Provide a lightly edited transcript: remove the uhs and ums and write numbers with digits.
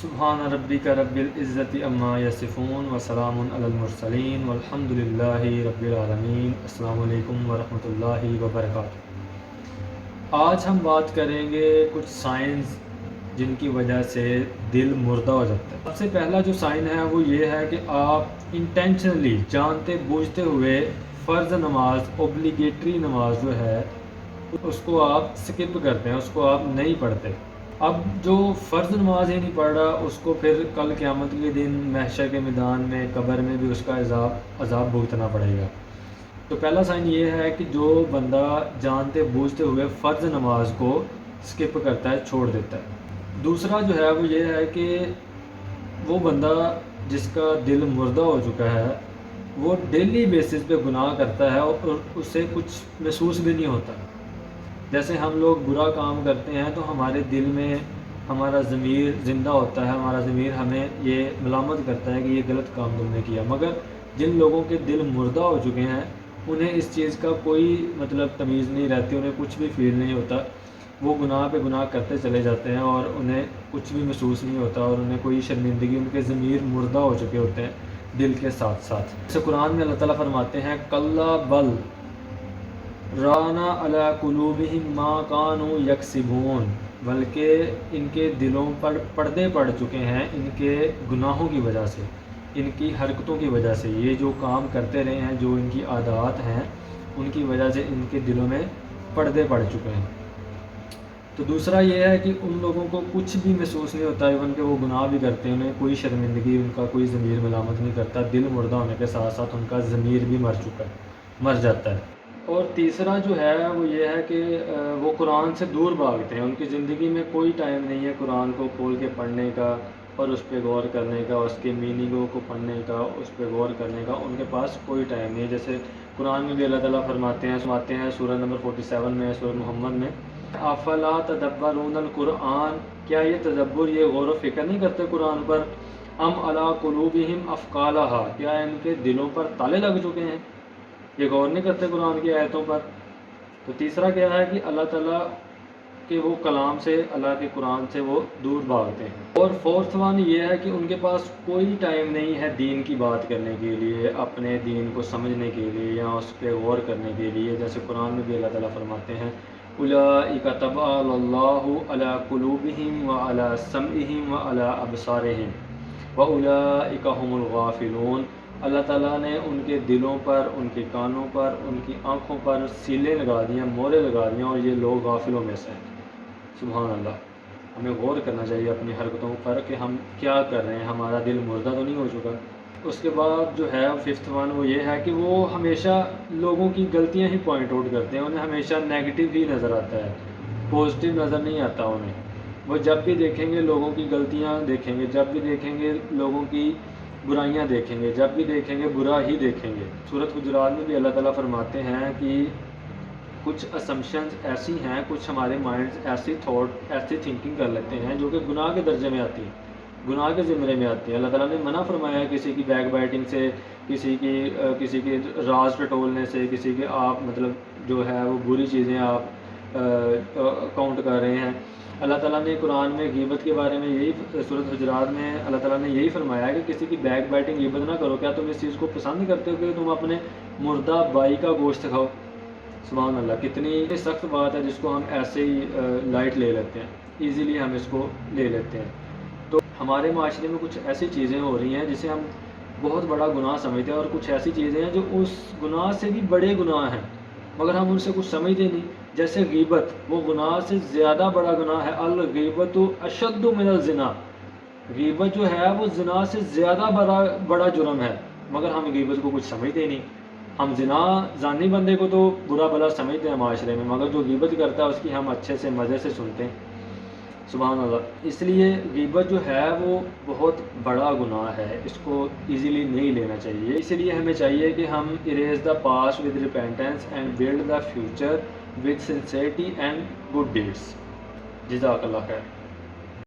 سبحان ربک رب العزت عما یصفون وسلام علی المرسلین والحمد للہ رب العالمین۔ السلام علیکم ورحمۃ اللہ وبرکاتہ۔ آج ہم بات کریں گے کچھ سائنس جن کی وجہ سے دل مردہ ہو جاتا ہے۔ سب سے پہلا جو سائن ہے وہ یہ ہے کہ آپ انٹینشنلی جانتے بوجھتے ہوئے فرض نماز، اوبلیگیٹری نماز جو ہے اس کو آپ سکپ کرتے ہیں، اس کو آپ نہیں پڑھتے۔ اب جو فرض نماز ہی نہیں پڑھ رہا اس کو پھر کل قیامت کے دن محشر کے میدان میں قبر میں بھی اس کا عذاب بھگتنا پڑے گا۔ تو پہلا سائن یہ ہے کہ جو بندہ جانتے بوجھتے ہوئے فرض نماز کو سکپ کرتا ہے، چھوڑ دیتا ہے۔ دوسرا جو ہے وہ یہ ہے کہ وہ بندہ جس کا دل مردہ ہو چکا ہے وہ ڈیلی بیسس پہ گناہ کرتا ہے اور اسے کچھ محسوس بھی نہیں ہوتا۔ جیسے ہم لوگ برا کام کرتے ہیں تو ہمارے دل میں ہمارا ضمیر زندہ ہوتا ہے، ہمارا ضمیر ہمیں یہ ملامت کرتا ہے کہ یہ غلط کام تم نے کیا، مگر جن لوگوں کے دل مردہ ہو چکے ہیں انہیں اس چیز کا کوئی تمیز نہیں رہتی، انہیں کچھ بھی فیل نہیں ہوتا، وہ گناہ پہ گناہ کرتے چلے جاتے ہیں اور انہیں کچھ بھی محسوس نہیں ہوتا اور انہیں کوئی شرمندگی، ان کے ضمیر مردہ ہو چکے ہوتے ہیں دل کے ساتھ ساتھ۔ جیسے قرآن میں اللہ تعالیٰ فرماتے ہیں کلا بل رانا علی قلوبہم ما کانوا یکسبون، بلکہ ان کے دلوں پر پردے پڑ چکے ہیں ان کے گناہوں کی وجہ سے، ان کی حرکتوں کی وجہ سے، یہ جو کام کرتے رہے ہیں، جو ان کی عادات ہیں ان کی وجہ سے ان کے دلوں میں پردے پڑ چکے ہیں۔ تو دوسرا یہ ہے کہ ان لوگوں کو کچھ بھی محسوس نہیں ہوتا، ایون کہ وہ گناہ بھی کرتے ہیں، انہیں کوئی شرمندگی، ان کا کوئی ضمیر ملامت نہیں کرتا، دل مردہ ہونے کے ساتھ ساتھ ان کا ضمیر بھی مر جاتا ہے۔ اور تیسرا جو ہے وہ یہ ہے کہ وہ قرآن سے دور بھاگتے ہیں، ان کی زندگی میں کوئی ٹائم نہیں ہے قرآن کو کھول کے پڑھنے کا اور اس پہ غور کرنے کا، اس کے میننگوں کو پڑھنے کا، اس پہ غور کرنے کا ان کے پاس کوئی ٹائم نہیں ہے۔ جیسے قرآن میں بھی اللہ تعالیٰ فرماتے ہیں سورہ نمبر 47 میں، سورہ محمد میں، افلا تدبرون القرآن، کیا یہ تدبر، یہ غور و فکر نہیں کرتے قرآن پر؟ ام علی قلوبہم افقالہا، کیا ان کے دلوں پر تالے لگ چکے ہیں؟ یہ غور نہیں کرتے قرآن کی آیتوں پر۔ تو تیسرا کیا ہے کہ اللہ تعالیٰ کے وہ کلام سے، اللہ کے قرآن سے وہ دور بھاگتے ہیں۔ اور فورتھ ون یہ ہے کہ ان کے پاس کوئی ٹائم نہیں ہے دین کی بات کرنے کے لیے، اپنے دین کو سمجھنے کے لیے یا اس پہ غور کرنے کے لیے۔ جیسے قرآن میں بھی اللہ تعالیٰ فرماتے ہیں اولئک طبع اللہ علی قلوبہم وعلی سمعہم وعلی ابصارہم واولئک ھم الغافلون، اللہ تعالیٰ نے ان کے دلوں پر، ان کے کانوں پر، ان کی آنکھوں پر سیلیں لگا دیں، مورے لگا دیں، اور یہ لوگ غافلوں میں سے ہیں۔ سبحان اللہ۔ ہمیں غور کرنا چاہیے اپنی حرکتوں پر کہ ہم کیا کر رہے ہیں، ہمارا دل مردہ تو نہیں ہو چکا۔ اس کے بعد جو ہے ففتھ ون وہ یہ ہے کہ وہ ہمیشہ لوگوں کی غلطیاں ہی پوائنٹ آؤٹ کرتے ہیں، انہیں ہمیشہ نیگیٹو ہی نظر آتا ہے، پازیٹیو نظر نہیں آتا انہیں۔ وہ جب بھی دیکھیں گے لوگوں کی غلطیاں دیکھیں گے، جب بھی دیکھیں گے لوگوں کی برائیاں دیکھیں گے، جب بھی دیکھیں گے برا ہی دیکھیں گے۔ سورۃ حجرات میں بھی اللہ تعالیٰ فرماتے ہیں کہ کچھ اسمپشنز ایسی ہیں، کچھ ہمارے مائنڈز ایسی تھاٹ، ایسی تھنکنگ کر لیتے ہیں جو کہ گناہ کے درجے میں آتی ہیں، گناہ کے زمرے میں آتی ہیں۔ اللہ تعالیٰ نے منع فرمایا ہے کسی کی بیک بائٹنگ سے، کسی کی راز ٹٹولنے سے، کسی کے آپ جو ہے وہ بری چیزیں آپ کاؤنٹ کر رہے ہیں۔ اللہ تعالیٰ نے قرآن میں غیبت کے بارے میں یہی، سورۃ حجرات میں اللہ تعالیٰ نے یہی فرمایا ہے کہ کسی کی بیک بائٹنگ غیبت نہ کرو۔ کیا تم اس چیز کو پسند کرتے ہو کہ تم اپنے مردہ بھائی کا گوشت کھاؤ؟ سبحان اللہ، کتنی سخت بات ہے جس کو ہم ایسے ہی لائٹ لے لیتے ہیں، ایزیلی ہم اس کو لے لیتے ہیں۔ تو ہمارے معاشرے میں کچھ ایسی چیزیں ہو رہی ہیں جسے ہم بہت بڑا گناہ سمجھتے ہیں، اور کچھ ایسی چیزیں ہیں جو اس گناہ سے بھی بڑے گناہ ہیں مگر ہم ان سے کچھ سمجھتے نہیں۔ جیسے غیبت، وہ گناہ سے زیادہ بڑا گناہ ہے، الغیبت اشد من الزنا، غیبت جو ہے وہ زنا سے زیادہ بڑا جرم ہے، مگر ہم غیبت کو کچھ سمجھتے نہیں۔ ہم زانی بندے کو تو برا بلا سمجھتے ہیں معاشرے میں، مگر جو غیبت کرتا ہے اس کی ہم اچھے سے مزے سے سنتے ہیں۔ سبحان اللہ۔ اس لیے غیبت جو ہے وہ بہت بڑا گناہ ہے، اس کو ایزیلی نہیں لینا چاہیے۔ اس لیے ہمیں چاہیے کہ ہم arrays the past with repentance and build the future with sincerity and good deeds. جزاک اللہ خیر۔